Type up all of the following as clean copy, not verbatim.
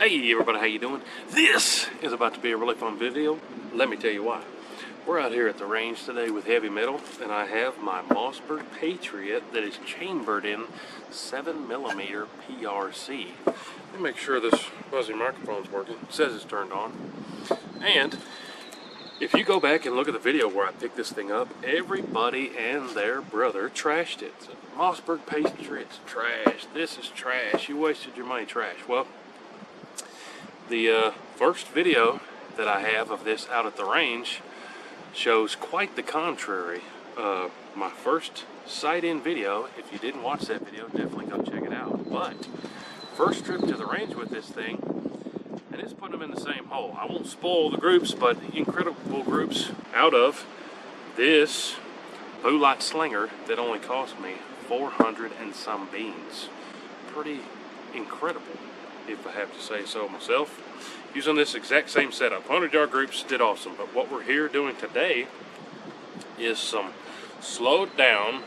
Hey everybody, how you doing? This is about to be a really fun video. Let me tell you why. We're out here at the range today with heavy metal, and I have my Mossberg Patriot that is chambered in 7mm PRC. Let me make sure this fuzzy microphone's working. It says it's turned on. And if you go back and look at the video where I picked this thing up, everybody and their brother trashed it. So, Mossberg Patriot's trash. This is trash. You wasted your money, trash. Well, the first video that I have of this out at the range shows quite the contrary. My first sight-in video, if you didn't watch that video, definitely go check it out. But first trip to the range with this thing, and it's putting them in the same hole. I won't spoil the groups, but incredible groups out of this blue light slinger that only cost me 400 and some beans. Pretty incredible, if I have to say so myself. Using this exact same setup. 100-yard groups did awesome, but what we're here doing today is some slowed down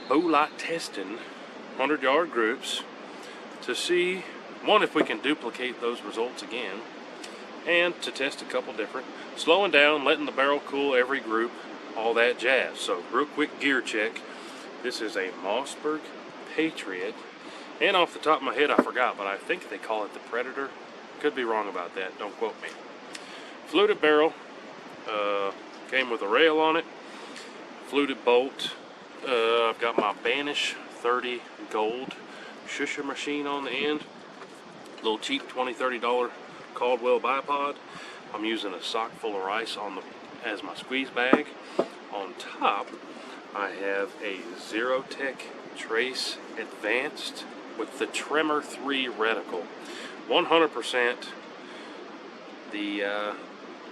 blue light testing 100-yard groups to see, one, if we can duplicate those results again, and to test a couple different, slowing down, letting the barrel cool every group, all that jazz. So real quick gear check. This is a Mossberg Patriot, and off the top of my head I forgot, but I think they call it the Predator. Could be wrong about that, don't quote me. Fluted barrel, came with a rail on it, fluted bolt. I've got my Banish 30 gold shusher machine on the end, little cheap $20–$30 Caldwell bipod. I'm using a sock full of rice on as my squeeze bag. On top I have a Zerotech Trace Advanced with the Tremor 3 reticle. 100% the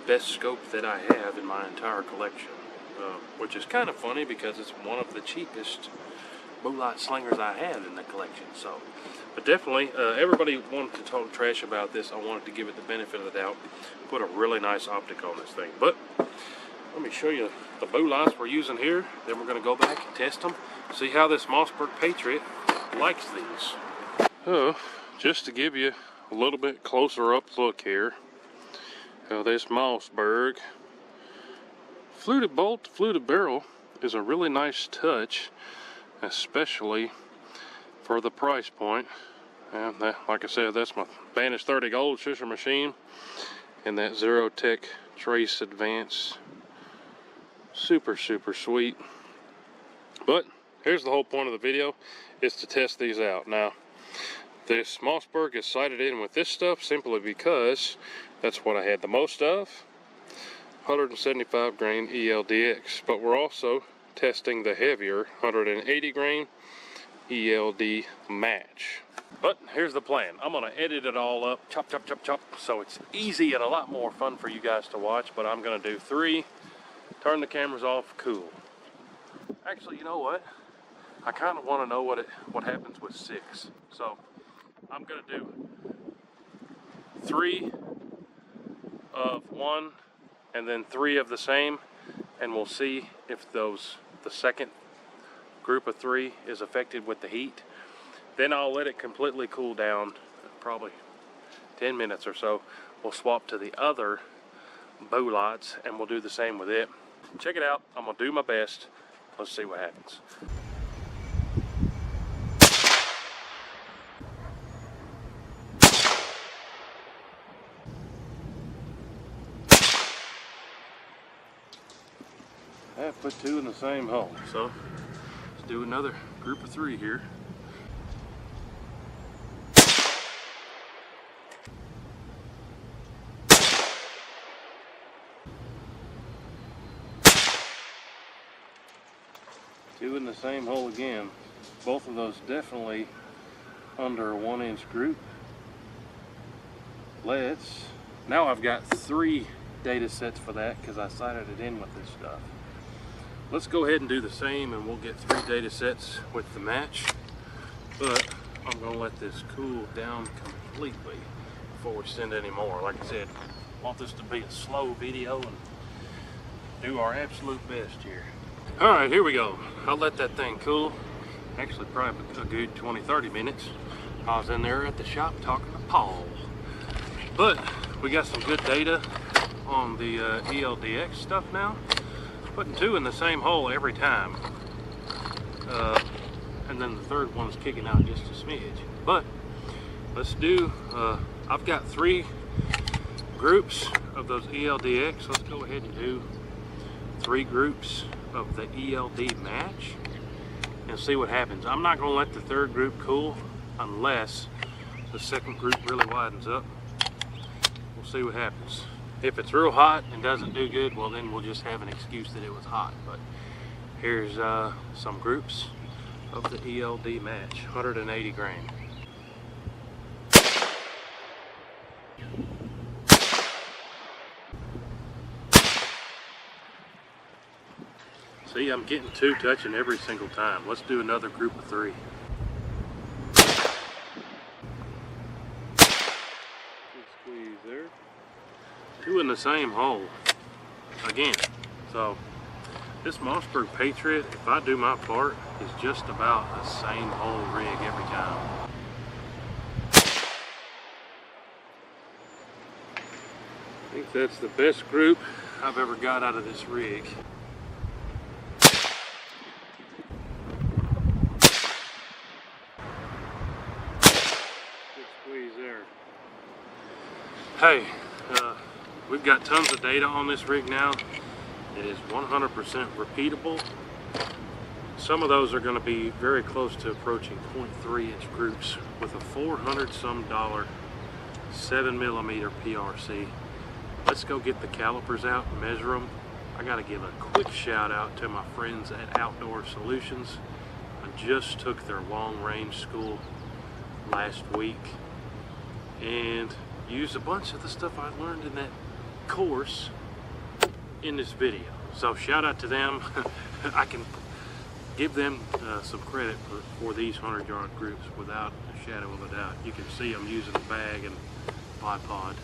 best scope that I have in my entire collection, which is kind of funny because it's one of the cheapest blue light slingers I have in the collection. So, but definitely, everybody wanted to talk trash about this. I wanted to give it the benefit of the doubt, put a really nice optic on this thing. But let me show you the blue lights we're using here. Then we're going to go back and test them, see how this Mossberg Patriot likes these. Just to give you a little bit closer up look here of this Mossberg. Fluted bolt, fluted barrel is a really nice touch, especially for the price point. And that, like I said, that's my Banish 30 gold shusher machine and that Zerotech Trace Advance. Super sweet. But here's the whole point of the video, is to test these out. Now, this Mossberg is sighted in with this stuff simply because that's what I had the most of, 175 grain ELDX, but we're also testing the heavier 180 grain ELD match. But here's the plan. I'm going to edit it all up, chop, so it's easy and a lot more fun for you guys to watch. But I'm going to do 3, turn the cameras off, cool. Actually, you know what? I kind of want to know what happens with 6. So I'm going to do 3 of one and then 3 of the same, and we'll see if the second group of 3 is affected with the heat. Then I'll let it completely cool down, probably 10 minutes or so. We'll swap to the other bow lights and we'll do the same with it. Check it out. I'm going to do my best. Let's see what happens. I have put 2 in the same hole, so let's do another group of 3 here. Two in the same hole again. Both of those definitely under a 1-inch group. Now I've got 3 data sets for that because I sighted it in with this stuff. Let's go ahead and do the same, and we'll get 3 data sets with the match. But I'm going to let this cool down completely before we send any more. Like I said, I want this to be a slow video and do our absolute best here. Alright, here we go. I'll let that thing cool. Actually, probably a good 20–30 minutes. I was in there at the shop talking to Paul. But we got some good data on the ELDX stuff now. Putting 2 in the same hole every time. And then the third one's kicking out just a smidge. But let's do, I've got 3 groups of those ELDX. Let's go ahead and do 3 groups of the ELD match and see what happens. I'm not going to let the third group cool unless the second group really widens up. We'll see what happens. If it's real hot and doesn't do good, well then we'll just have an excuse that it was hot. But here's some groups of the ELD match, 180 grain. See, I'm getting 2 touching every single time. Let's do another group of 3. Good squeeze there. 2 in the same hole again. So this Mossberg Patriot, if I do my part, is just about the same hole rig every time. I think that's the best group I've ever got out of this rig. Good squeeze there. Hey, we've got tons of data on this rig now. It is 100% repeatable. Some of those are going to be very close to approaching 0.3 inch groups with a $400-some 7mm PRC. Let's go get the calipers out and measure them. I got to give a quick shout out to my friends at Outdoor Solutions. I just took their long range school last week and used a bunch of the stuff I learned in that course in this video. So shout out to them. I can give them some credit for these 100-yard groups without a shadow of a doubt. You can see I'm using a bag and bipod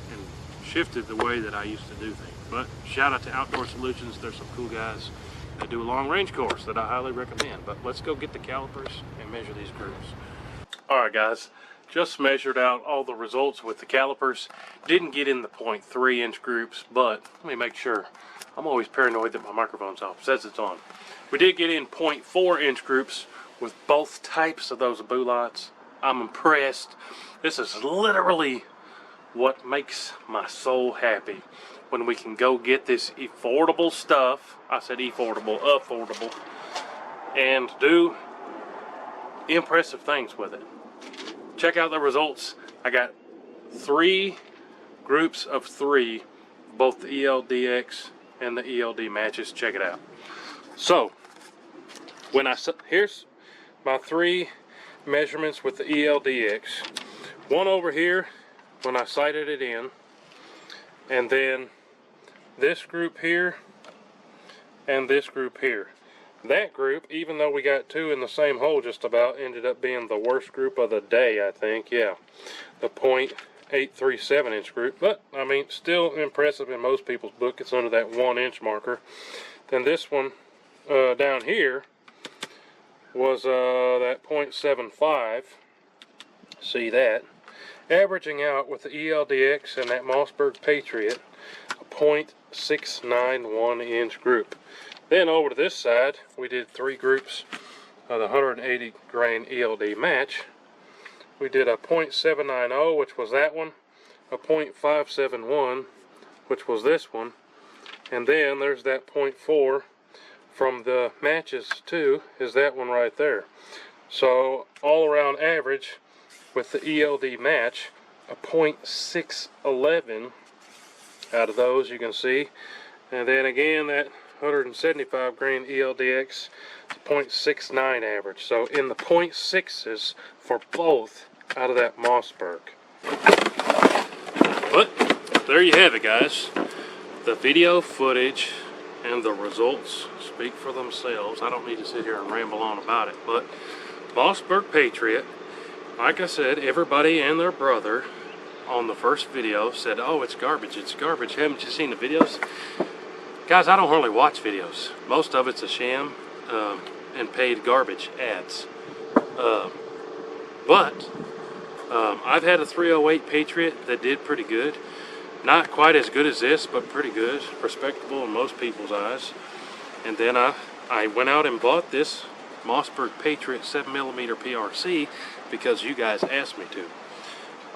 and shifted the way that I used to do things. But shout out to Outdoor Solutions. They're some cool guys. They do a long range course that I highly recommend. But let's go get the calipers and measure these groups. Alright guys, just measured out all the results with the calipers. Didn't get in the 0.3 inch groups, but let me make sure. I'm always paranoid that my microphone's off. It says it's on. We did get in 0.4 inch groups with both types of those bulots. I'm impressed. This is literally what makes my soul happy. When we can go get this affordable stuff, I said affordable, and do impressive things with it. Check out the results. I got 3 groups of 3, both the ELDX and the ELD matches. Check it out. So, here's my 3 measurements with the ELDX. One over here when I sighted it in, and then this group here and this group here. That group, even though we got 2 in the same hole just about, ended up being the worst group of the day, I think. Yeah, the 0.837 inch group, but I mean still impressive in most people's book. It's under that 1 inch marker. Then this one down here was that 0.75. See that? Averaging out with the ELDX and that Mossberg Patriot, a 0.691 inch group. Then over to this side, we did 3 groups of the 180 grain ELD match. We did a 0.790, which was that one, a 0.571, which was this one, and then there's that 0.4 from the matches too, is that one right there. So all around average with the ELD match, a 0.611 out of those, you can see. And then again, that 175 grain ELDX, 0.69 average. So in the 0.6s for both out of that Mossberg. But there you have it, guys. The video footage and the results speak for themselves. I don't need to sit here and ramble on about it, but Mossberg Patriot, like I said, everybody and their brother on the first video said, oh, it's garbage, it's garbage. Haven't you seen the videos? Guys, I don't hardly watch videos. Most of it's a sham and paid garbage ads. But I've had a 308 Patriot that did pretty good. Not quite as good as this, but pretty good, respectable in most people's eyes. And then I went out and bought this Mossberg Patriot 7mm PRC because you guys asked me to.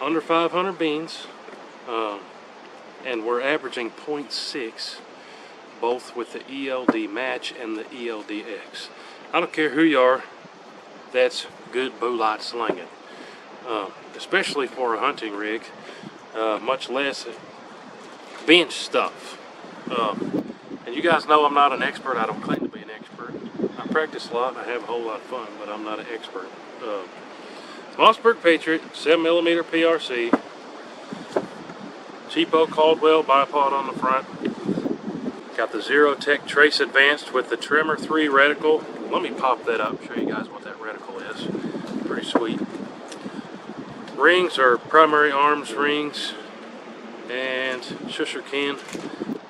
Under 500 beans, and we're averaging 0.6, both with the ELD match and the ELDX. I don't care who you are, that's good bow-light slinging. Especially for a hunting rig, much less bench stuff. And you guys know I'm not an expert. I don't claim to be an expert. I practice a lot and I have a whole lot of fun, but I'm not an expert. Mossberg Patriot 7mm PRC, cheapo Caldwell bipod on the front. Got the Zero Tech Trace Advanced with the Tremor 3 reticle. Let me pop that up and show you guys what that reticle is. Pretty sweet. Rings are primary arms rings and Shusherkin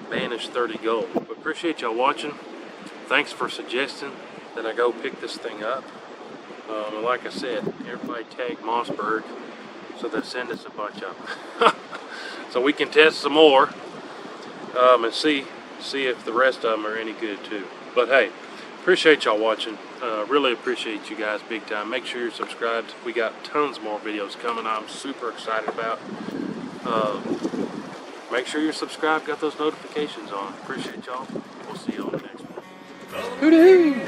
Banish 30 gold. But appreciate y'all watching. Thanks for suggesting that I go pick this thing up. And like I said, everybody tag Mossberg so they'll send us a bunch of them. So we can test some more and see if the rest of them are any good too. But hey, appreciate y'all watching. Really appreciate you guys big time. Make sure you're subscribed. We got tons more videos coming I'm super excited about. Make sure you're subscribed, got those notifications on. Appreciate y'all. We'll see you on the next one. Hoo-doo!